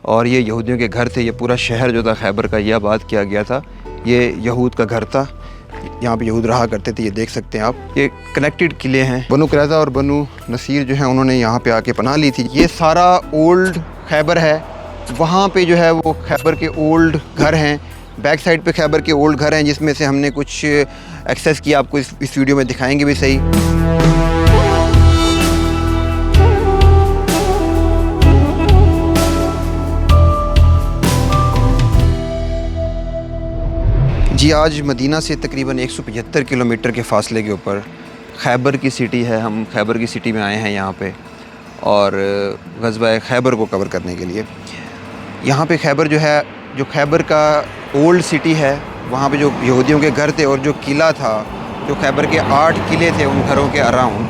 और ये यहूदियों के घर थे। ये पूरा शहर जो था खैबर का, यह आबाद किया गया था। ये यहूद का घर था, यहाँ पे यहूद रहा करते थे। ये देख सकते हैं आप, ये कनेक्टेड किले हैं। बनु कुरैज़ा और बनु नसीर जो है उन्होंने यहाँ पे आके पनाह ली थी। ये सारा ओल्ड खैबर है। वहाँ पे जो है वो खैबर के ओल्ड घर हैं। बैक साइड पे खैबर के ओल्ड घर हैं, जिसमें से हमने कुछ एक्सेस किया। आपको इस वीडियो में दिखाएंगे भी सही। जी, आज मदीना से तकरीबन 175 किलोमीटर के फ़ासले के ऊपर खैबर की सिटी है। हम खैबर की सिटी में आए हैं यहाँ पे, और ग़ज़वा खैबर को कवर करने के लिए। यहाँ पे खैबर जो है, जो खैबर का ओल्ड सिटी है, वहाँ पे जो यहूदियों के घर थे और जो किला था, जो खैबर के 8 किले थे उन घरों के अराउंड,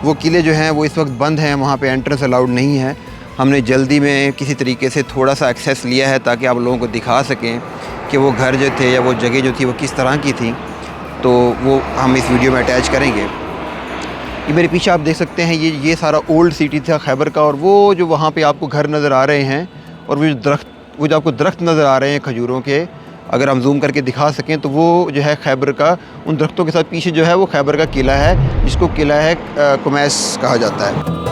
वो किले जो हैं वो इस वक्त बंद हैं। वहाँ पे एंट्रेंस अलाउड नहीं है। हमने जल्दी में किसी तरीके से थोड़ा सा एक्सेस लिया है ताकि आप लोगों को दिखा सकें कि वो घर जो थे या वो जगह जो थी वो किस तरह की थी। तो वो हम इस वीडियो में अटैच करेंगे। ये मेरे पीछे आप देख सकते हैं, ये सारा ओल्ड सिटी था खैबर का। और वो जो वहाँ पे आपको घर नज़र आ रहे हैं, और वो जो आपको दरख्त नज़र आ रहे हैं खजूरों के, अगर हम जूम करके दिखा सकें तो वो जो है खैबर का, उन दरख्तों के साथ पीछे जो है वो खैबर का किला है, जिसको किला है कुमैस कहा जाता है।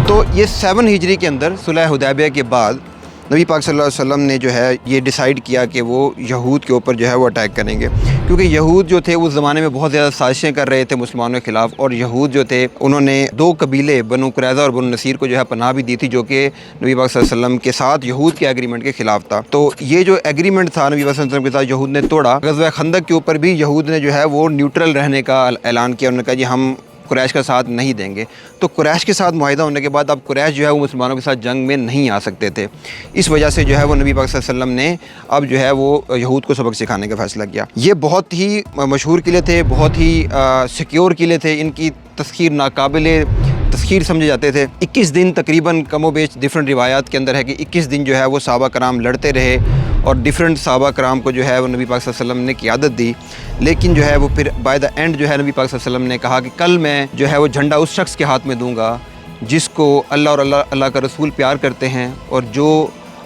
तो ये 7 हिजरी के अंदर सुलह हुदैबिया के बाद नबी पाक सल्लल्लाहु अलैहि वसल्लम ने जो है ये डिसाइड किया कि वो यहूद के ऊपर जो है वो अटैक करेंगे, क्योंकि यहूद जो थे उस ज़माने में बहुत ज़्यादा साजिशें कर रहे थे मुसलमानों के ख़िलाफ़। और यहूद जो थे उन्होंने 2 कबीले बनु कुरैज़ा और बनु नसीर को जो है पनाह भी दी थी, जो कि नबी पाक सल्लल्लाहु अलैहि वसल्लम के साथ यहूद के एग्रीमेंट के ख़िलाफ़ था। तो ये जो एग्रीमेंट था नबी पाक सल्लल्लाहु अलैहि वसल्लम के साथ यहूद ने तोड़ा। ग़ज़वा खंदक के ऊपर भी यहूद ने जो है वो न्यूट्रल रहने का ऐलान किया। उन्होंने कहा जी हम कुरैश का साथ नहीं देंगे। तो कुरैश के साथ मुआहिदा होने के बाद अब कुरैश जो है वो मुसलमानों के साथ जंग में नहीं आ सकते थे। इस वजह से जो है वो नबी पाक सल्लल्लाहु अलैहि वसल्लम ने अब जो है वो यहूद को सबक सिखाने का फ़ैसला किया। ये बहुत ही मशहूर किले थे, बहुत ही सिक्योर किले थे। इनकी तस्खीर नाकाबिले तस्खीर समझे जाते थे। 21 दिन तकरीबन कमो बेश डिफरेंट रिवायात के अंदर है कि 21 दिन जो है वो सहाबा कराम लड़ते रहे, और डिफरेंट सहाबा कराम को जो है वो नबी पाक सल्लल्लाहु अलैहि वसल्लम ने क़ियादत दी। लेकिन जो है वो फिर बाय द एंड जो है नबी पाक सल्लल्लाहु अलैहि वसल्लम ने कहा कि कल मैं जो है वो झंडा उस शख्स के हाथ में दूँगा जिसको अल्लाह और अल्लाह का रसूल प्यार करते हैं, और जो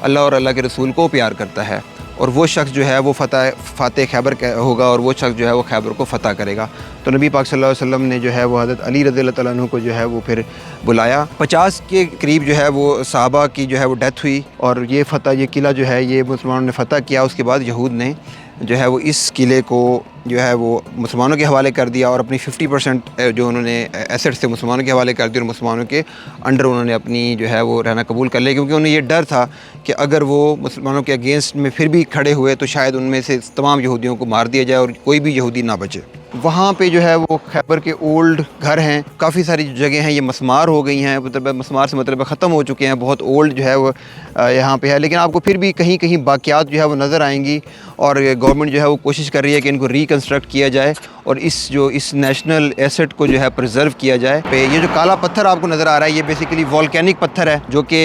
अल्लाह और अल्लाह के रसूल को प्यार करता है, और वो शख्स जो है वो फ़ातह खैबर होगा, और वो शख्स जो है वो खैबर को फ़तह करेगा। तो नबी पाक सल्लल्लाहु अलैहि वसल्लम ने जो है वो हज़रत अली रज़ियल्लाहु तआला अन्हु को जो है वो फिर बुलाया। 50 के करीब जो है वो सहाबा की जो है वो डेथ हुई, और ये किला जो है ये मुसलमानों ने फ़तह किया। उसके बाद यहूद ने जो है वो इस किले को जो है वो मुसलमानों के हवाले कर दिया, और अपनी 50% जो उन्होंने एसेट्स थे मुसलमानों के हवाले कर दिए, और मुसलमानों के अंडर उन्होंने अपनी जो है वो रहना कबूल कर लिया, क्योंकि उन्हें ये डर था कि अगर वो मुसलमानों के अगेंस्ट में फिर भी खड़े हुए तो शायद उनमें से तमाम यहूदियों को मार दिया जाए और कोई भी यहूदी ना बचे। वहाँ पे जो है वो खैबर के ओल्ड घर हैं। काफ़ी सारी जगह हैं ये मस्मार हो गई हैं, मतलब मस्मार से मतलब ख़त्म हो चुके हैं, बहुत ओल्ड जो है वो यहाँ पे है। लेकिन आपको फिर भी कहीं कहीं बाक़ियात जो है वो नज़र आएंगी, और गवर्नमेंट जो है वो कोशिश कर रही है कि इनको रिकन्स्ट्रक्ट किया जाए और इस नेशनल एसेट को जो है प्रिजर्व किया जाए। ये जो काला पत्थर आपको नज़र आ रहा है ये बेसिकली वॉल्केनिक पत्थर है, जो कि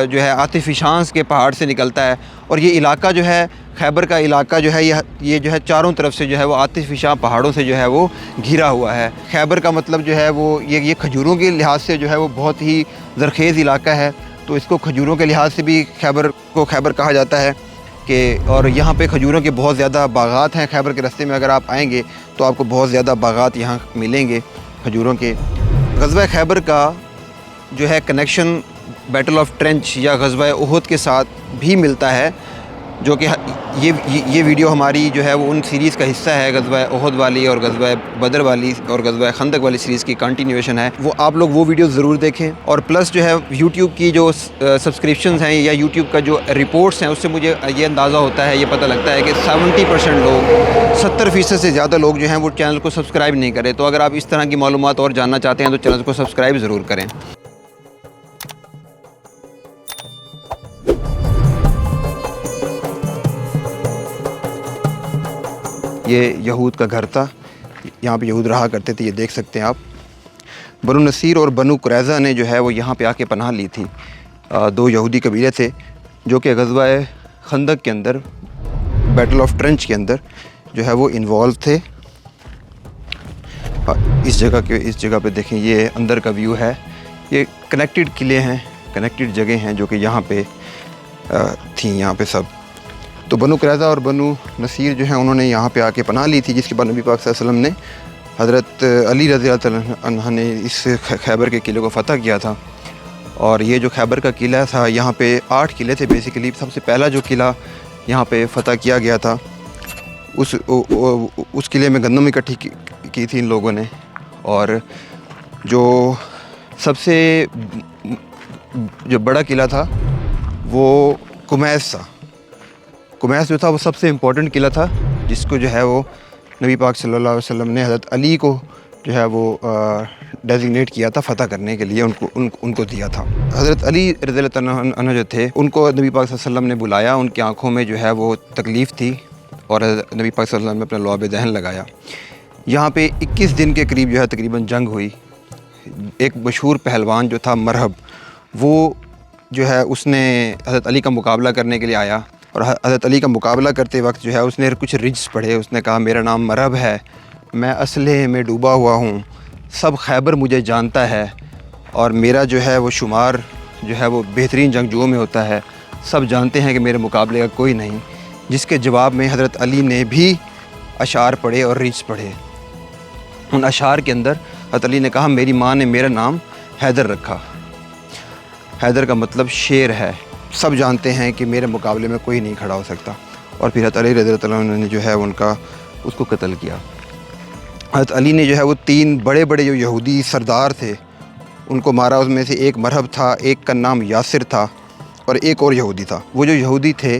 जो है आतिफिशांस के पहाड़ से निकलता है। और ये इलाका जो है खैबर का इलाका जो है ये जो है चारों तरफ से जो है वो आतिफिशां पहाड़ों से जो है वो घिरा हुआ है। खैबर का मतलब जो है वो ये खजूरों के लिहाज से जो है वो बहुत ही ज़रखेज़ इलाका है, तो इसको खजूरों के लिहाज से भी खैबर कहा जाता है कि। और यहाँ पे खजूरों के बहुत ज़्यादा बागात हैं। खैबर के रास्ते में अगर आप आएँगे तो आपको बहुत ज़्यादा बागात यहाँ मिलेंगे खजूरों के। ग़ज़वा खैबर का जो है कनेक्शन बैटल ऑफ ट्रेंच या ग़ज़वा उहद के साथ भी मिलता है, जो कि ये वीडियो हमारी जो है वो उन सीरीज़ का हिस्सा है। ग़ज़वा उहद वाली और ग़ज़वा बदर वाली और ग़ज़वा खंदक वाली सीरीज़ की कंटिन्यूएशन है। वो आप लोग वो वीडियो ज़रूर देखें। और प्लस जो है यूट्यूब की जो सब्सक्रिप्शंस हैं या यूट्यूब का जो रिपोर्ट्स हैं, उससे मुझे ये अंदाज़ा होता है, ये पता लगता है कि 70% लोग 70% से ज़्यादा लोग जो हैं वो चैनल को सब्सक्राइब नहीं करें। तो अगर आप इस तरह की मालूमात और जानना चाहते हैं तो चैनल को सब्सक्राइब ज़रूर करें। ये यहूद का घर था, यहाँ पे यहूद रहा करते थे। ये देख सकते हैं आप। बनु नसीर और बनु कुरैज़ा ने जो है वो यहाँ पे आके पनाह ली थी। 2 यहूदी कबीले थे जो कि ग़ज़वा खंदक के अंदर, बैटल ऑफ ट्रेंच के अंदर जो है वो इन्वॉल्व थे। इस जगह पे देखें, ये अंदर का व्यू है। ये कनेक्टेड किले हैं कनेक्टेड जगह हैं जो कि यहाँ पे थी यहाँ पे सब। तो बनु कुरैज़ा और बनु नसीर जो हैं उन्होंने यहाँ पे आके पनाह ली थी, जिसके बाद नबी पाक सल्लल्लाहु अलैहि वसल्लम ने हज़रत अली रज़ियल्लाहु तआला अन्हु ने इस खैबर के किले को फ़तह किया था। और ये जो खैबर का किला था, यहाँ पे 8 किले थे बेसिकली। सबसे पहला जो किला यहाँ पे फ़तह किया गया था, उस किले में गंदम इकट्ठी की थी इन लोगों ने। और जो सबसे जो बड़ा किला था वो कुमैस था। कुमैस जो था वो सबसे इम्पोर्टेंट किला था, जिसको जो है वो नबी पाक सल्लल्लाहु अलैहि वसल्लम ने हज़रत अली को जो है वो डेजिग्नेट किया था फ़तह करने के लिए, उनको दिया था। हज़रत अली रज़ियल्लाहु अन्हु जो थे उनको नबी पाक सल्लल्लाहु अलैहि वसल्लम ने बुलाया। उनकी आँखों में जो है वो तकलीफ़ थी और नबी पाक सल्लल्लाहु अलैहि वसल्लम ने अपना लुआब दहन लगाया। यहाँ पे 21 दिन के करीब जो है तकरीबन जंग हुई। एक मशहूर पहलवान जो था मरहब, वो जो है उसने हज़रत अली का मुकाबला करने के लिए आया। और हज़रत अली का मुकाबला करते वक्त जो है उसने कुछ रिज्स पढ़े। उसने कहा, मेरा नाम मरहब है, मैं असलहे में डूबा हुआ हूँ, सब खैबर मुझे जानता है और मेरा जो है वो शुमार जो है वो बेहतरीन जंगजुओं में होता है, सब जानते हैं कि मेरे मुकाबले का कोई नहीं। जिसके जवाब में हज़रत अली ने भी अशार पढ़े और रिज्स पढ़े। उन अशार के अंदर हज़रत अली ने कहा, मेरी माँ ने मेरा नाम हैदर रखा। हैदर का मतलब शेर है, सब जानते हैं कि मेरे मुकाबले में कोई नहीं खड़ा हो सकता। और फिर हज़रत अली रज़ियल्लाहु अन्हु ने जो है उसको कत्ल किया। हज़रत अली ने जो है वो 3 बड़े बड़े जो यहूदी सरदार थे उनको मारा। उसमें से एक मरहब था, एक का नाम यासिर था और एक और यहूदी था। वो जो यहूदी थे,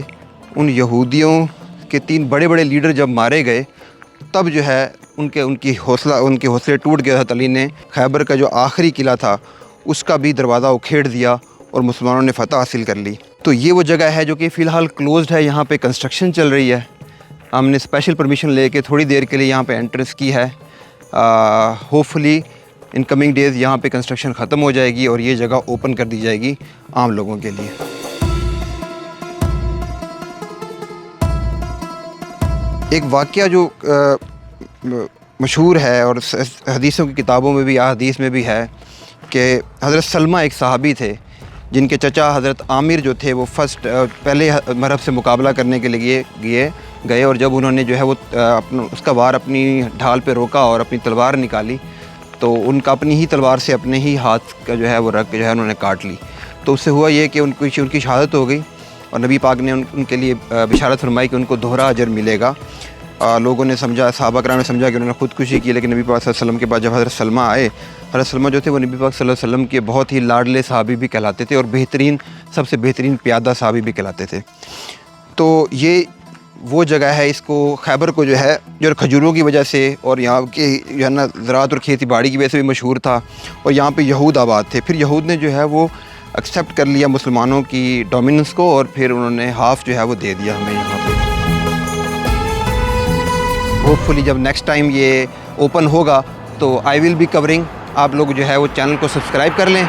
उन यहूदियों के 3 बड़े बड़े लीडर जब मारे गए, तब जो है उनके हौसले टूट गए। हज़रत अली ने खैबर का जो आखिरी किला था उसका भी दरवाज़ा उखेड़ दिया और मुसलमानों ने फ़तह हासिल कर ली। तो ये वो जगह है जो कि फ़िलहाल क्लोज़्ड है। यहाँ पे कंस्ट्रक्शन चल रही है। हमने स्पेशल परमिशन लेके थोड़ी देर के लिए यहाँ पे एंट्रेंस की है। होपफुली इन कमिंग डेज़ यहाँ पे कंस्ट्रक्शन ख़त्म हो जाएगी और ये जगह ओपन कर दी जाएगी आम लोगों के लिए। एक वाक़या जो मशहूर है और हदीसों की किताबों में भी, हदीस में भी है कि हज़रत सलमा एक सहाबी थे जिनके चचा हज़रत आमिर जो थे वो पहले मरहब से मुकाबला करने के लिए गए। और जब उन्होंने जो है वो उसका वार अपनी ढाल पे रोका और अपनी तलवार निकाली, तो उनका अपनी ही तलवार से अपने ही हाथ का जो है वो रग जो है उन्होंने काट ली। तो उससे हुआ ये कि उनकी शहादत हो गई और नबी पाक ने उनके लिए बिशारत फरमाई कि उनको दोहरा अजर मिलेगा। लोगों ने समझा, सहाबा कराम ने समझा कि उन्होंने ख़ुदकुशी की। लेकिन नबी पाक सल्लल्लाहु अलैहि वसल्लम के बाद जब हज़रत सलमा आए, हज़रत सलमा जो थे वो नबी पाक सल्लल्लाहु अलैहि वसल्लम के बहुत ही लाडले सहाबी भी कहलाते थे और सबसे बेहतरीन प्यादा सहाबी भी कहलाते थे। तो ये वो जगह है, इसको खैबर को जो है जो खजूरों की वजह से और यहाँ के जो है ना ज़राअत और खेती बाड़ी की वजह से भी मशहूर था। और यहाँ पे यहूद आबाद थे। फिर यहूद ने जो है वो एक्सेप्ट कर लिया मुसलमानों की डोमिनेंस को और फिर उन्होंने हाफ़ जो है वो दे दिया हमें यहाँ पे। होपफुली जब नेक्स्ट टाइम ये ओपन होगा तो आई विल बी कवरिंग। आप लोग जो है वो चैनल को सब्सक्राइब कर लें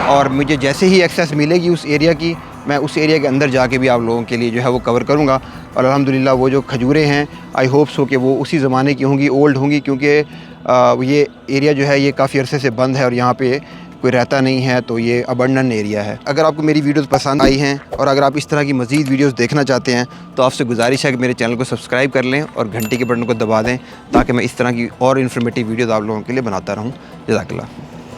और मुझे जैसे ही एक्सेस मिलेगी उस एरिया की, मैं उस एरिया के अंदर जाके भी आप लोगों के लिए जो है वो कवर करूँगा। और अल्हम्दुलिल्लाह वो जो खजूरें हैं, आई होप सो कि वो उसी ज़माने की होंगी, ओल्ड होंगी, क्योंकि ये एरिया जो है ये काफ़ी अरसे से बंद है और यहाँ पे कोई रहता नहीं है, तो ये अबंडन एरिया है। अगर आपको मेरी वीडियोस पसंद आई हैं और अगर आप इस तरह की मज़ीद वीडियोस देखना चाहते हैं तो आपसे गुजारिश है कि मेरे चैनल को सब्सक्राइब कर लें और घंटी के बटन को दबा दें ताकि मैं इस तरह की और इन्फॉर्मेटिव वीडियोस आप लोगों के लिए बनाता रहूँ। जज़ाकल्लाह।